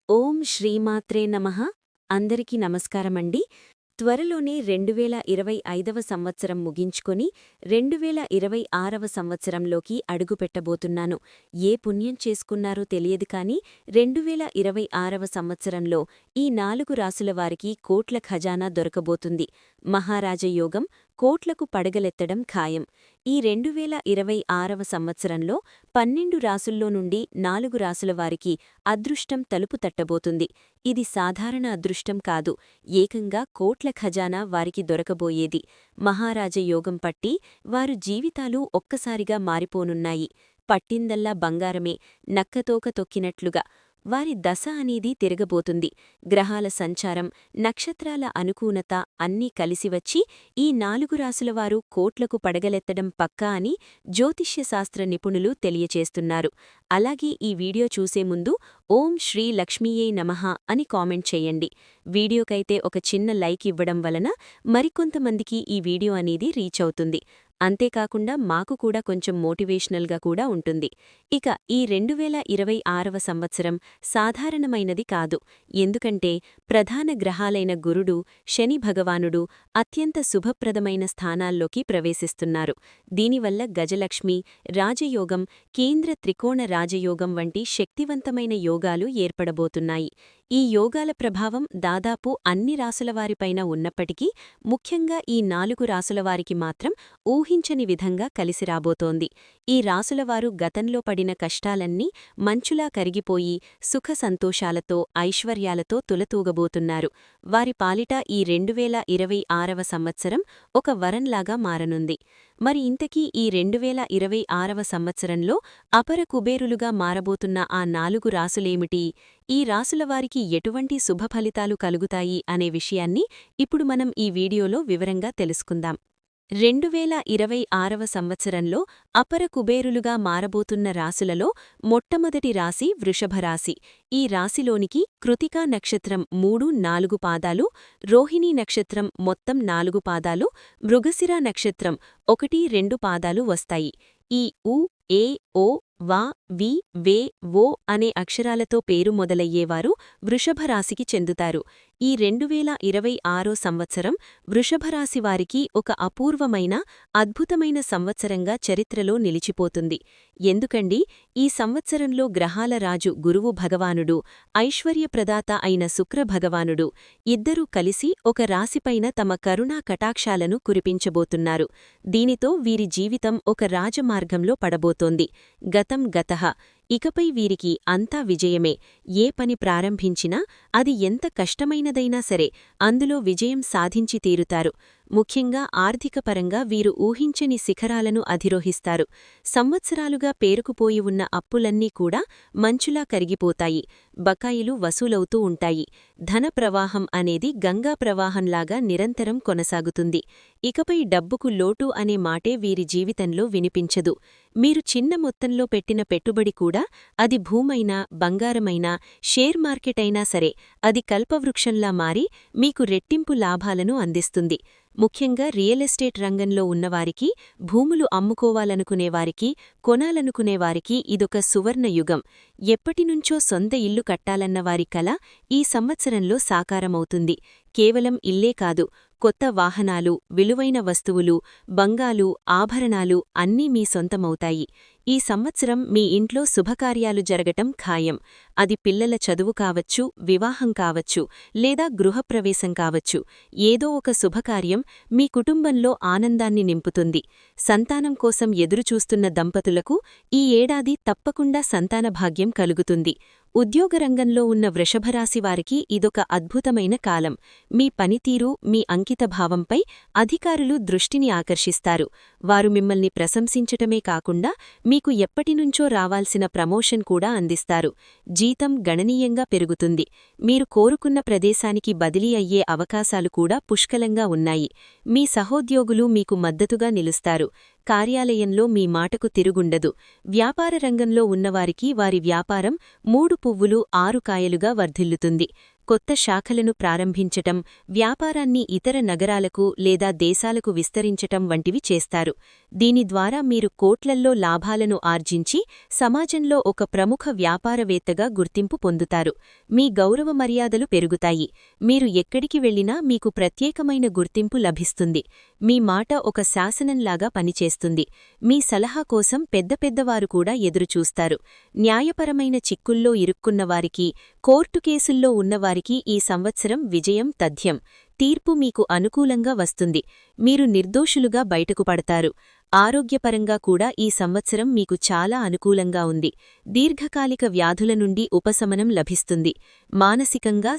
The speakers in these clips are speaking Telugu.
ఓం శ్రీమాత్రే నమః. అందరికీ నమస్కారమండి. త్వరలోనే 2025వ సంవత్సరం ముగించుకొని 2026వ సంవత్సరంలోకి అడుగుపెట్టబోతున్నాను. ఏ పుణ్యం చేసుకున్నారో తెలియదు కానీ 2026వ సంవత్సరంలో ఈ 4 రాసుల వారికి కోట్ల ఖజానా దొరకబోతుంది. మహారాజయోగం, కోట్లకు పడగలెత్తడం ఖాయం. ఈ 2026వ సంవత్సరంలో 12 రాసుల్లో నుండి 4 రాసుల వారికి అదృష్టం తలుపు తట్టబోతుంది. ఇది సాధారణ అదృష్టం కాదు, ఏకంగా కోట్ల ఖజానా వారికి దొరకబోయేది. మహారాజయోగం పట్టి వారు జీవితాలు ఒక్కసారిగా మారిపోనున్నాయి. పట్టిందల్లా బంగారమే, నక్కతోక తొక్కినట్లుగా వారి దశ అనేది తిరగబోతుంది. గ్రహాల సంచారం, నక్షత్రాల అనుకూలత అన్నీ కలిసివచ్చి ఈ 4 రాసులవారు కోట్లకు పడగలెత్తడం పక్కా అని జ్యోతిష్యశాస్త్ర నిపుణులు తెలియచేస్తున్నారు. అలాగే ఈ వీడియో చూసే ముందు ఓం శ్రీ లక్ష్మీయే నమః అని కామెంట్ చేయండి. వీడియోకైతే ఒక చిన్న లైక్ ఇవ్వడం వలన మరికొంతమందికి ఈ వీడియో అనేది రీచ్ అవుతుంది. అంతేకాకుండా మాకు కూడా కొంచెం మోటివేషనల్గా కూడా ఉంటుంది. ఇక ఈ 2026వ సంవత్సరం సాధారణమైనది కాదు. ఎందుకంటే ప్రధాన గ్రహాలైన గురుడు, శని భగవానుడు అత్యంత శుభప్రదమైన స్థానాల్లోకి ప్రవేశిస్తున్నారు. దీనివల్ల గజలక్ష్మి, రాజయోగం, కేంద్ర త్రికోణ రాజయోగం వంటి శక్తివంతమైన యోగాలు ఏర్పడబోతున్నాయి. ఈ యోగాల ప్రభావం దాదాపు అన్ని రాసులవారిపైన ఉన్నప్పటికీ ముఖ్యంగా ఈ 4 రాసులవారికి మాత్రం ఊహించని విధంగా కలిసిరాబోతోంది. ఈ రాసులవారు గతంలో పడిన కష్టాలన్నీ మంచులా కరిగిపోయి సుఖ సంతోషాలతో, ఐశ్వర్యాలతో తులతూగబోతున్నారు. వారి పాలిట ఈ 2026వ సంవత్సరం ఒక వరంలాగా మారనుంది. మరి ఇంతకీ ఈ 2026వ సంవత్సరంలో అపర కుబేరులుగా మారబోతున్న ఆ 4 రాసులేమిటి? ఈ రాసులవారికి ఎటువంటి శుభ ఫలితాలు కలుగుతాయి అనే విషయాన్ని ఇప్పుడు మనం ఈ వీడియోలో వివరంగా తెలుసుకుందాం. 2026వ సంవత్సరంలో అపర కుబేరులుగా మారబోతున్న రాసులలో మొట్టమొదటి రాశి వృషభరాశి. ఈ రాశిలోనికి కృతికా నక్షత్రం 3-4 పాదాలు, రోహిణీ నక్షత్రం మొత్తం 4 పాదాలు, మృగశిర నక్షత్రం 1-2 పాదాలు వస్తాయి. ఈ ఉ, ఏ, ఓ, వా, వి, వే, ఓ అనే అక్షరాలతో పేరు మొదలయ్యేవారు వృషభరాశికి చెందుతారు. ఈ 2026 సంవత్సరం వృషభరాశివారికి ఒక అపూర్వమైన, అద్భుతమైన సంవత్సరంగా చరిత్రలో నిలిచిపోతుంది. ఎందుకండి, ఈ సంవత్సరంలో గ్రహాల రాజు గురువు భగవానుడు, ఐశ్వర్యప్రదాత అయిన శుక్ర భగవానుడు ఇద్దరూ కలిసి ఒక రాశిపైన తమ కరుణా కటాక్షాలను కురిపించబోతున్నారు. దీనితో వీరి జీవితం ఒక రాజమార్గంలో పడబోతోంది. గతం గతః. ఇకపై వీరికి అంతా విజయమే. ఏ పని ప్రారంభించినా అది ఎంత కష్టమైనదైనా సరే అందులో విజయం సాధించి తీరుతారు. ముఖ్యంగా ఆర్థికపరంగా వీరు ఊహించని శిఖరాలను అధిరోహిస్తారు. సంవత్సరాలుగా పేరుకుపోయి ఉన్న అప్పులన్నీ కూడా మంచులా కరిగిపోతాయి. బకాయిలు వసూలవుతూ ఉంటాయి. ధన ప్రవాహం అనేది గంగా ప్రవాహంలాగా నిరంతరం కొనసాగుతుంది. ఇకపై డబ్బుకు లోటు అనే మాటే వీరి జీవితంలో వినిపించదు. మీరు చిన్న మొత్తంలో పెట్టిన పెట్టుబడి కూడా, అది భూమైనా, బంగారమైనా, షేర్ మార్కెట్ అయినా సరే, అది కల్పవృక్షంలా మారి మీకు రెట్టింపు లాభాలను అందిస్తుంది. ముఖ్యంగా రియల్ ఎస్టేట్ రంగంలో ఉన్నవారికి, భూములు అమ్ముకోవాలనుకునేవారికి, కొనాలనుకునేవారికి ఇదొక సువర్ణ యుగం. ఎప్పటినుంచో సొంత ఇల్లు కట్టాలన్నవారి కల ఈ సంవత్సరంలో సాకారమవుతుంది. కేవలం ఇల్లే కాదు, కొత్త వాహనాలు, విలువైన వస్తువులు, బంగాలు, ఆభరణాలు అన్నీ మీ సొంతమవుతాయి. ఈ సంవత్సరం మీ ఇంట్లో శుభకార్యాలు జరగటం ఖాయం. అది పిల్లల చదువు కావచ్చు, వివాహం కావచ్చు, లేదా గృహప్రవేశం కావచ్చు. ఏదో ఒక శుభకార్యం మీ కుటుంబంలో ఆనందాన్ని నింపుతుంది. సంతానం కోసం ఎదురుచూస్తున్న దంపతులకు ఈ ఏడాది తప్పకుండా సంతాన భాగ్యం కలుగుతుంది. ఉద్యోగరంగంలో ఉన్న వృషభరాశివారికి ఇదొక అద్భుతమైన కాలం. మీ పనితీరు, మీ అంకితభావంపై అధికారులు దృష్టిని ఆకర్షిస్తారు. వారు మిమ్మల్ని ప్రశంసించటమే కాకుండా మీకు ఎప్పటినుంచో రావాల్సిన ప్రమోషన్ కూడా అందిస్తారు. జీతం గణనీయంగా పెరుగుతుంది. మీరు కోరుకున్న ప్రదేశానికి బదిలీ అయ్యే అవకాశాలు కూడా పుష్కలంగా ఉన్నాయి. మీ సహోద్యోగులు మీకు మద్దతుగా నిలుస్తారు. కార్యాలయంలో మీ మాటకు తిరుగుండదు. వ్యాపార రంగంలో ఉన్నవారికి వారి వ్యాపారం 3 పువ్వులు 6 కాయలుగా వర్ధిల్లుతుంది. కొత్త శాఖలను ప్రారంభించటం, వ్యాపారాన్ని ఇతర నగరాలకు లేదా దేశాలకు విస్తరించటం వంటివి చేస్తారు. దీని ద్వారా మీరు కోట్లల్లో లాభాలను ఆర్జించి సమాజంలో ఒక ప్రముఖ వ్యాపారవేత్తగా గుర్తింపు పొందుతారు. మీ గౌరవ మర్యాదలు పెరుగుతాయి. మీరు ఎక్కడికి వెళ్లినా మీకు ప్రత్యేకమైన గుర్తింపు లభిస్తుంది. మీ మాట ఒక శాసనంలాగా పనిచేస్తుంది. మీ సలహా కోసం పెద్దవారు కూడా ఎదురుచూస్తారు. న్యాయపరమైన చిక్కుల్లో ఇరుక్కున్నవారికి, కోర్టు కేసుల్లో ఉన్నవారికి ఈ సంవత్సరం విజయం తథ్యం. తీర్పు మీకు అనుకూలంగా వస్తుంది. మీరు నిర్దోషులుగా బయటకు పడతారు. ఆరోగ్యపరంగా కూడా ఈ సంవత్సరం మీకు చాలా అనుకూలంగా ఉంది. దీర్ఘకాలిక వ్యాధుల నుండి ఉపశమనం లభిస్తుంది. మానసికంగా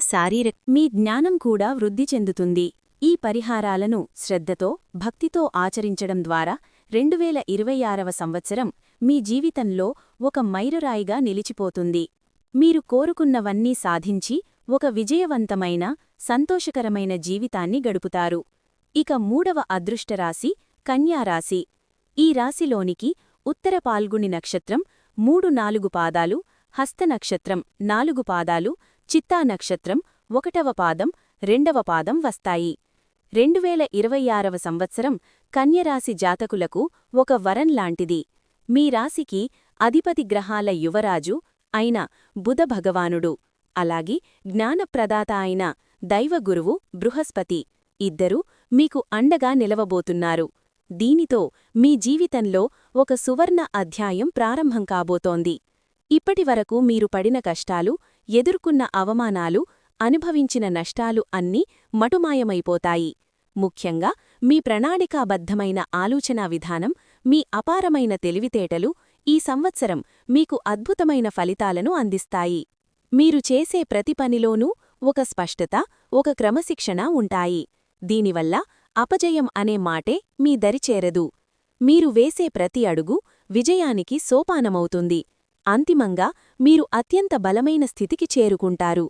మీ జ్ఞానం కూడా వృద్ధి చెందుతుంది. ఈ పరిహారాలను శ్రద్ధతో, భక్తితో ఆచరించడం ద్వారా 2026వ సంవత్సరం మీ జీవితంలో ఒక మైలురాయిగా నిలిచిపోతుంది. మీరు కోరుకున్నవన్నీ సాధించి ఒక విజయవంతమైన, సంతోషకరమైన జీవితాన్ని గడుపుతారు. ఇక 3వ అదృష్టరాశి కన్యారాశి. ఈ రాశిలోనికి ఉత్తర పాల్గుని నక్షత్రం 3-4 పాదాలు, హస్త నక్షత్రం 4 పాదాలు, చిత్తా నక్షత్రం 1వ పాదం, 2వ పాదం వస్తాయి. 2026వ సంవత్సరం కన్యరాశి జాతకులకు ఒక వరంలాంటిది. మీ రాశికి అధిపతి గ్రహాల యువరాజు అయిన బుధ భగవానుడు, అలాగే జ్ఞానప్రదాత అయిన దైవగురువు బృహస్పతి ఇద్దరూ మీకు అండగా నిలవబోతున్నారు. దీనితో మీ జీవితంలో ఒక సువర్ణ అధ్యాయం ప్రారంభం కాబోతోంది. ఇప్పటివరకు మీరు పడిన కష్టాలు, ఎదుర్కొన్న అవమానాలు, అనుభవించిన నష్టాలు అన్నీ మటుమాయమైపోతాయి. ముఖ్యంగా మీ ప్రణాళికాబద్ధమైన ఆలోచనా విధానం, మీ అపారమైన తెలివితేటలు ఈ సంవత్సరం మీకు అద్భుతమైన ఫలితాలను అందిస్తాయి. మీరు చేసే ప్రతి పనిలోనూ ఒక స్పష్టత, ఒక క్రమశిక్షణ ఉంటాయి. దీనివల్ల అపజయం అనే మాటే మీ దరిచేరదు. మీరు వేసే ప్రతి అడుగు విజయానికి సోపానమవుతుంది. అంతిమంగా మీరు అత్యంత బలమైన స్థితికి చేరుకుంటారు.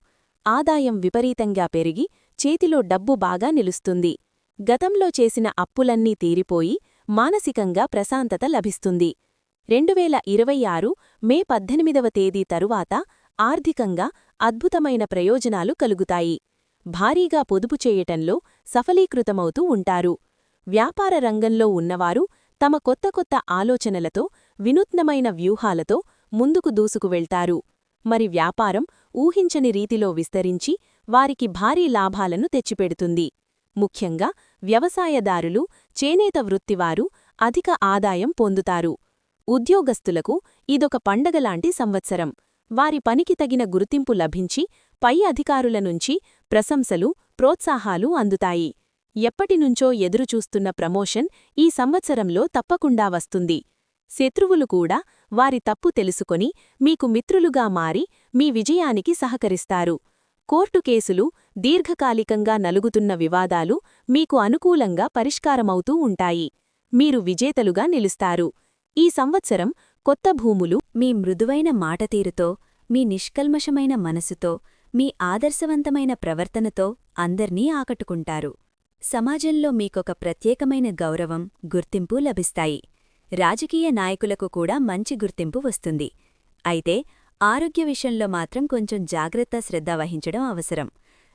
ఆదాయం విపరీతంగా పెరిగి చేతిలో డబ్బు బాగా నిలుస్తుంది. గతంలో చేసిన అప్పులన్నీ తీరిపోయి మానసికంగా ప్రశాంతత లభిస్తుంది. 2026 మే 18వ తేదీ తరువాత ఆర్థికంగా అద్భుతమైన ప్రయోజనాలు కలుగుతాయి. భారీగా పొదుపు చేయటంలో సఫలీకృతమవుతూ ఉంటారు. వ్యాపార రంగంలో ఉన్నవారు తమ కొత్త ఆలోచనలతో, వినూత్నమైన వ్యూహాలతో ముందుకు దూసుకువెళ్తారు. మరి వ్యాపారం ఊహించని రీతిలో విస్తరించి వారికి భారీ లాభాలను తెచ్చిపెడుతుంది. ముఖ్యంగా వ్యవసాయదారులు, చేనేత వృత్తివారు అధిక ఆదాయం పొందుతారు. ఉద్యోగస్తులకు ఇదొక పండగలాంటి సంవత్సరం. వారి పనికి తగిన గుర్తింపు లభించి పై అధికారుల నుంచి ప్రశంసలు, ప్రోత్సాహాలు అందుతాయి. ఎప్పటినుంచో ఎదురుచూస్తున్న ప్రమోషన్ ఈ సంవత్సరంలో తప్పకుండా వస్తుంది. శత్రువులు కూడా వారి తప్పు తెలుసుకొని మీకు మిత్రులుగా మారి మీ విజయానికి సహకరిస్తారు. కోర్టు కేసులు, దీర్ఘకాలికంగా నలుగుతున్న వివాదాలు మీకు అనుకూలంగా పరిష్కారమవుతూ ఉంటాయి. మీరు విజేతలుగా నిలుస్తారు. ఈ సంవత్సరం కొత్త భూములు మీ మృదువైన మాటతీరుతో, మీ నిష్కల్మషమైన మనసుతో, మీ ఆదర్శవంతమైన ప్రవర్తనతో అందర్నీ ఆకట్టుకుంటారు. సమాజంలో మీకొక ప్రత్యేకమైన గౌరవం, గుర్తింపు లభిస్తాయి. రాజకీయ నాయకులకు కూడా మంచి గుర్తింపు వస్తుంది. అయితే ఆరోగ్య విషయంలో మాత్రం కొంచెం జాగ్రత్త, శ్రద్ధ వహించడం అవసరం.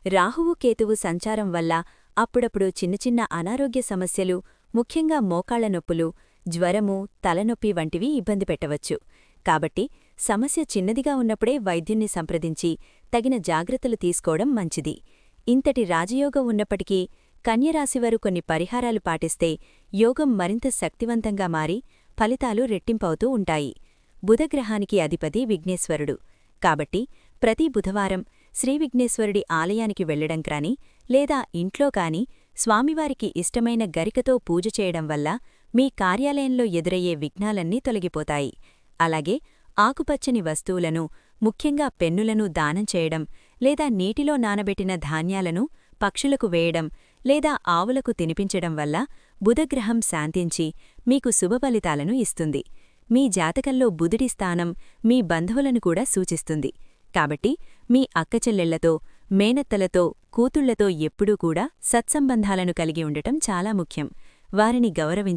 రాహువు, కేతువు సంచారం వల్ల అప్పుడప్పుడు చిన్న అనారోగ్య సమస్యలు, ముఖ్యంగా మోకాళ్ల నొప్పులు, జ్వరము, తలనొప్పి వంటివి ఇబ్బంది పెట్టవచ్చు. కాబట్టి సమస్య చిన్నదిగా ఉన్నప్పుడే వైద్యుణ్ణి సంప్రదించి తగిన జాగ్రత్తలు తీసుకోవడం మంచిది. ఇంతటి రాజయోగం ఉన్నప్పటికీ కన్యరాశివారు కొన్ని పరిహారాలు పాటిస్తే యోగం మరింత శక్తివంతంగా మారి ఫలితాలు రెట్టింపవుతూ ఉంటాయి. బుధగ్రహానికి అధిపతి విఘ్నేశ్వరుడు. కాబట్టి ప్రతి బుధవారం శ్రీవిఘ్నేశ్వరుడి ఆలయానికి వెళ్లడం కాని లేదా ఇంట్లో కాని స్వామివారికి ఇష్టమైన గరికతో పూజ చేయడం వల్ల మీ కార్యాలయంలో ఎదురయ్యే విఘ్నాలన్నీ తొలగిపోతాయి. అలాగే ఆకుపచ్చని వస్తువులను, ముఖ్యంగా పెన్నులను దానం చేయడం, లేదా నీటిలో నానబెట్టిన ధాన్యాలను పక్షులకు వేయడం లేదా ఆవులకు తినిపించడం వల్ల బుధగ్రహం శాంతించి మీకు శుభఫలితాలను ఇస్తుంది. మీ జాతకంలో బుధుడి స్థానం మీ బంధువులను కూడా సూచిస్తుంది. కాబట్టి మీ అక్కచెల్లెళ్లతో, మేనత్తలతో, కూతుళ్లతో ఎప్పుడూ కూడా సత్సంబంధాలను కలిగి ఉండటం చాలా ముఖ్యం. వారిని గౌరవించండి.